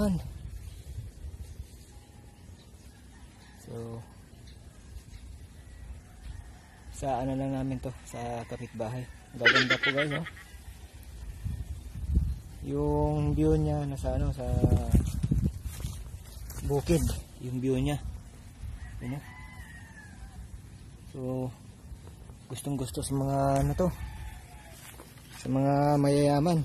naman. So sa ano lang namin to, sa kapitbahay. Gaganda po guys, oh. Yung view niya nasa ano, sa bukid, yung view niya. Ano? So gustong gusto sa mga ano to, sa mga mayayaman.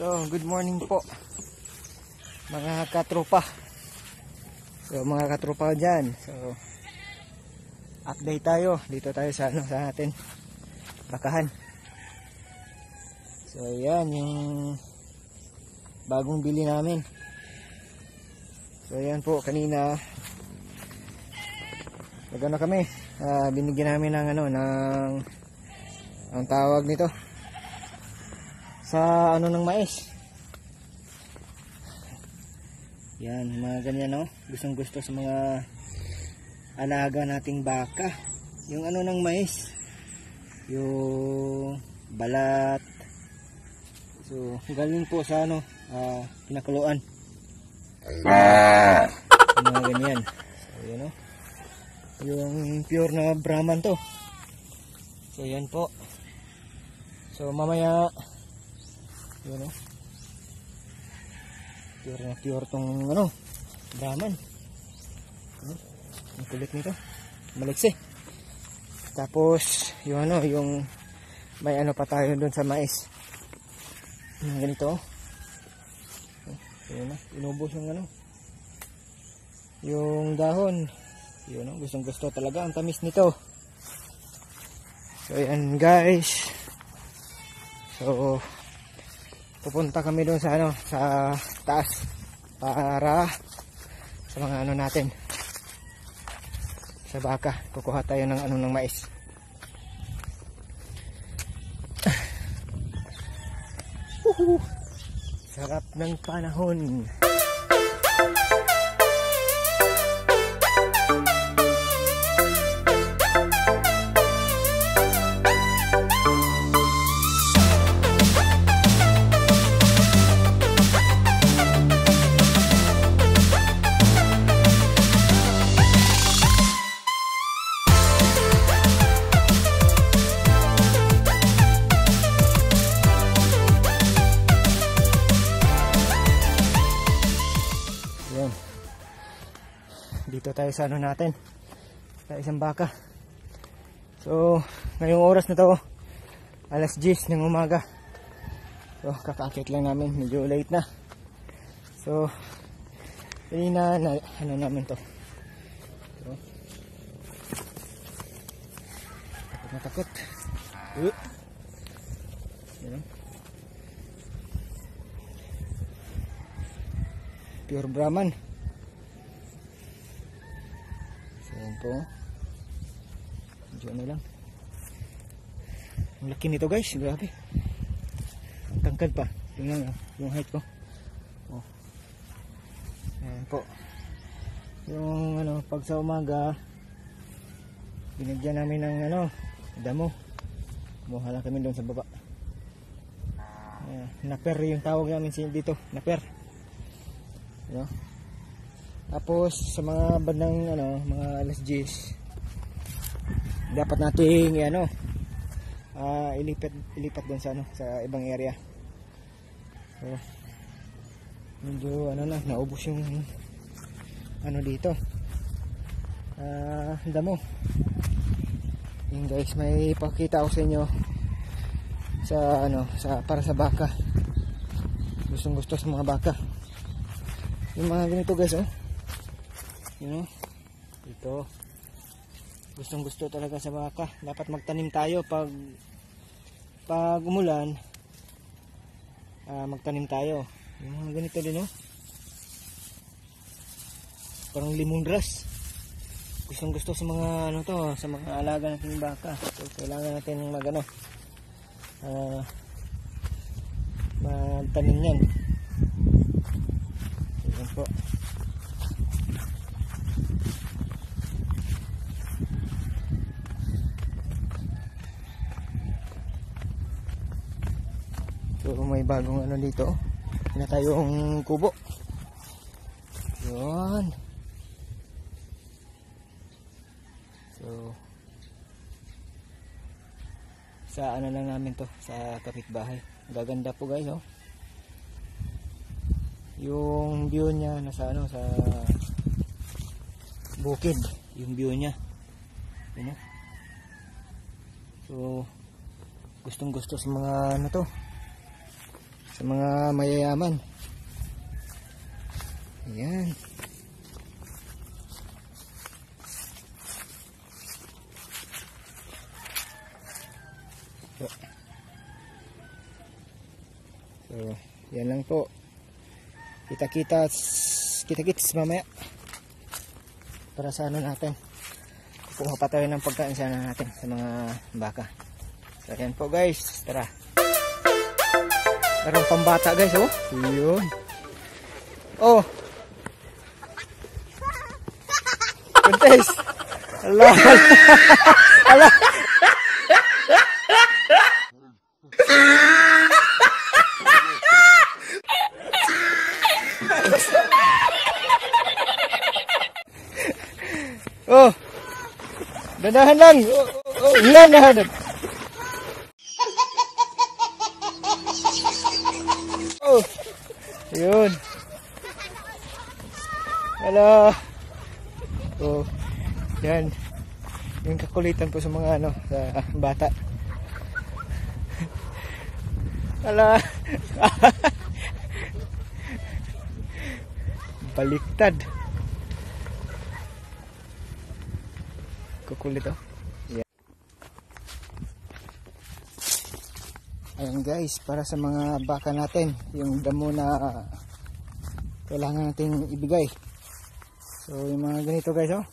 So, good morning po mga katropa. So, mga katropa dyan. So, update tayo. Dito tayo sa ano, sa atin bakahan. So, yan yung bagong bili namin. So, yan po kanina nagano kami, binigyan namin ng ano, ng ang tawag nito sa ano ng mais. Yan, mga ganyan, no? Gustong gusto sa mga alaga nating baka. Yung ano ng mais, yung balat. So, galing po sa ano, pinakuluan. Mga ganyan. So, yan, no? Yung pure na Brahman to. So, yan po. So, mamaya yun, no? Pure tong ano, Brahman. Ang kulit nito, maliksi. Tapos yung ano, yung may ano pa tayo doon sa mais, yung ganito. Yun, no? Inubos yung ano, yung dahon. Yun, no? Gustong gusto talaga, ang tamis nito. So yan guys. So pupunta kami doon sa ano, sa taas para sa mga ano natin, sa baka. Kukuha tayo ng ano, ng mais. Sarap ng panahon. Dito tayo sa ano natin, sa isang baka. So ngayong oras na to, alas 10 ng umaga. So kakakit lang namin, medyo late na. So kanina na ano namin to. So takot. Yan. Pure Brahman. Ayan po. Medyo ano lang. Ang laki nito guys. Grabe. Tangkad pa. Tingnan mo. Yung height ko. Oh. Ayan po. Yung ano, pag sa umaga, binigyan namin ng ano, damo. Kumuha lang kami doon sa baba. Naper yung tawag namin dito. Naper. Ayan. Tapos sa mga bandang ano, mga alas 10, dapat nating ano, ilipat doon sa ano, sa ibang area. So medyo ano na, naubos yung ano dito. Damo. Yun guys, may pakita ako sa inyo sa ano, sa para sa baka. Gustong gusto sa mga baka. Yung mga ganito guys, oh. You know, ito gustong gusto talaga sa baka. Dapat magtanim tayo pag umulan, magtanim tayo. Yung mga ganito din, oh. Parang lemongrass. Gustong gusto sa mga ano to, sa mga alaga nating baka. So kailangan natin magano, magtanim yan. Ayan po. So may bagong ano dito, pinatayong kubo. Yun. So sa ano lang namin to, sa kapitbahay. Gaganda po guys, oh. Yung view niya nasa ano, sa bukid, yung view niya. Yun, oh. So gustong gusto sa mga ano to, sa mga mayayaman. Ayan. So, yan lang po. Kita-kits mamaya. Para sa ano natin. Kukuha pa tayo ng pagkain sana natin sa mga baka. So, yan po guys. Tara. Meron pang bata guys, oh. Yun. Oh. Kuntes. Allah. Allah. Oh. Dadahan lang. Oh, dadahan. Oh. Yun. Hello. Oh. Yan. Yung kakulitan po sa mga ano, sa bata. Hala. Baliktad. Kukulit, oh. Yeah. Ayan guys, para sa mga baka natin, yung damo na kailangan natin ibigay. So yung mga ganito guys, oh.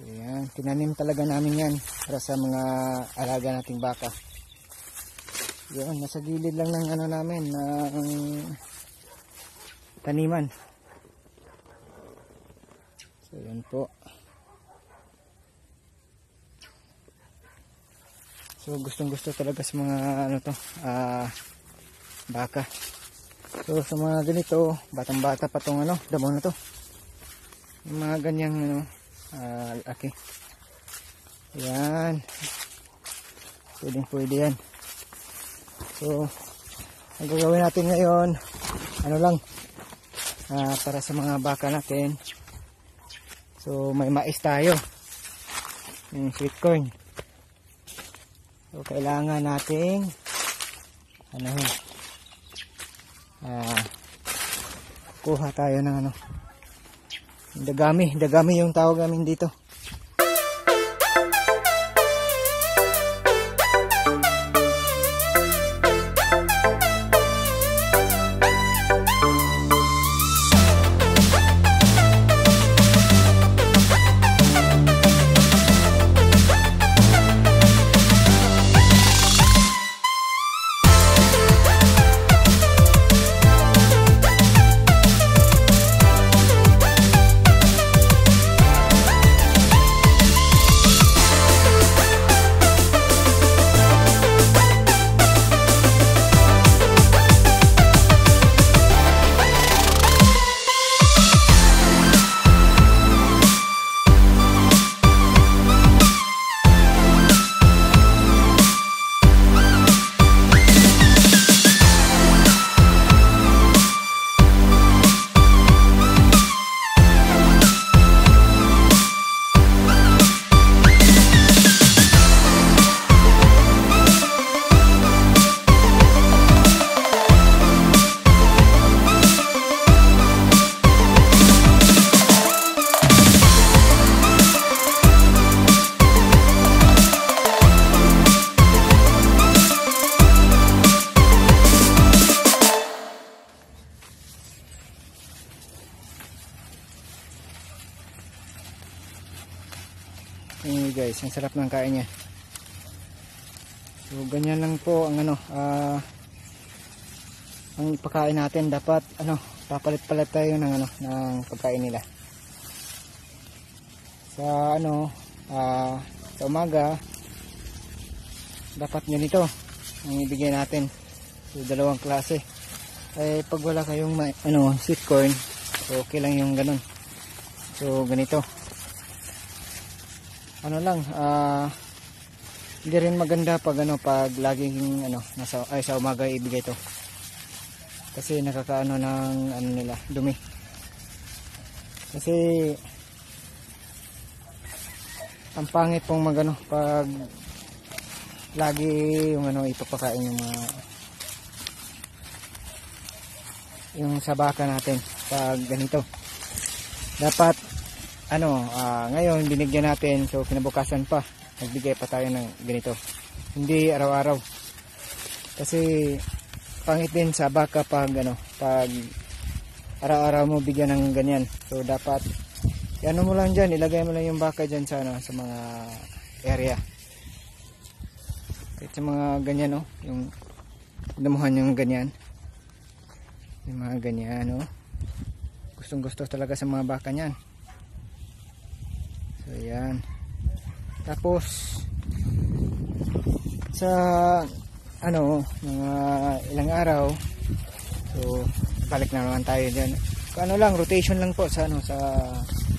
Ayan, tinanim talaga namin yan para sa mga alaga nating baka. Yan, nasa gilid lang ng ano namin, ng taniman. So yan po. So gustong gusto talaga sa mga ano to, baka. So sa mga ganito, batang bata pa tong ano, damo na to. Yung mga ganyang ano, laki. Yan. Pwede yan. So ang gagawin natin ngayon, ano lang, para sa mga baka natin. So may mais tayo, yung sweet corn. So kailangan nating ano, kuha tayo ng ano, dagami yung tawag namin dito. Ayan guys, ang sarap ng kain niya. So ganyan lang po ang ano, ang ipakain natin. Dapat papalit-palit tayo ng ng pagkain nila. Sa sa umaga dapat ganito ang ibigay natin. So, dalawang klase. Pag wala kayong sweet corn, so okay lang yung ganun. So ganito. Hindi rin maganda pag pag laging sa umaga ibigay to. Kasi nakakaano ng nila, dumi. Kasi ang pangit pong pag lagi yung ipapakain yung sa baka natin pag ganito. Dapat ngayon binigyan natin, so kinabukasan pa nagbigay pa tayo ng ganito. Hindi araw-araw. Kasi pangit din sa baka pag pag araw-araw mo bigyan ng ganyan. So dapat mo lang diyan, ilagay mo lang yung baka diyan sa sa mga area. Kahit sa mga ganyan yung damuhan yung ganyan. Yung mga ganyan Gustong-gusto talaga sa mga baka niyan. So yan. Tapos sa mga ilang araw, so balik na naman tayo diyan. Rotation lang po sa sa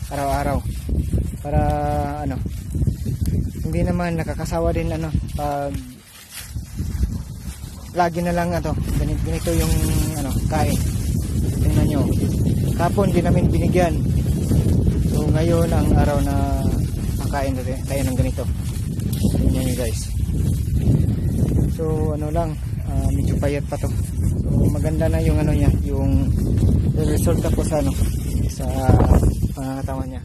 araw-araw. Para hindi naman nakakasawa din pag lagi na lang ganito yung kain. Tingnan nyo, kapon din namin binigyan. So ngayon ang araw na makain tayo ng ganito. Tingnan nyo guys. So medyo payat pa to. So maganda na yung niya, yung resulta po sa sa pangangatawan niya.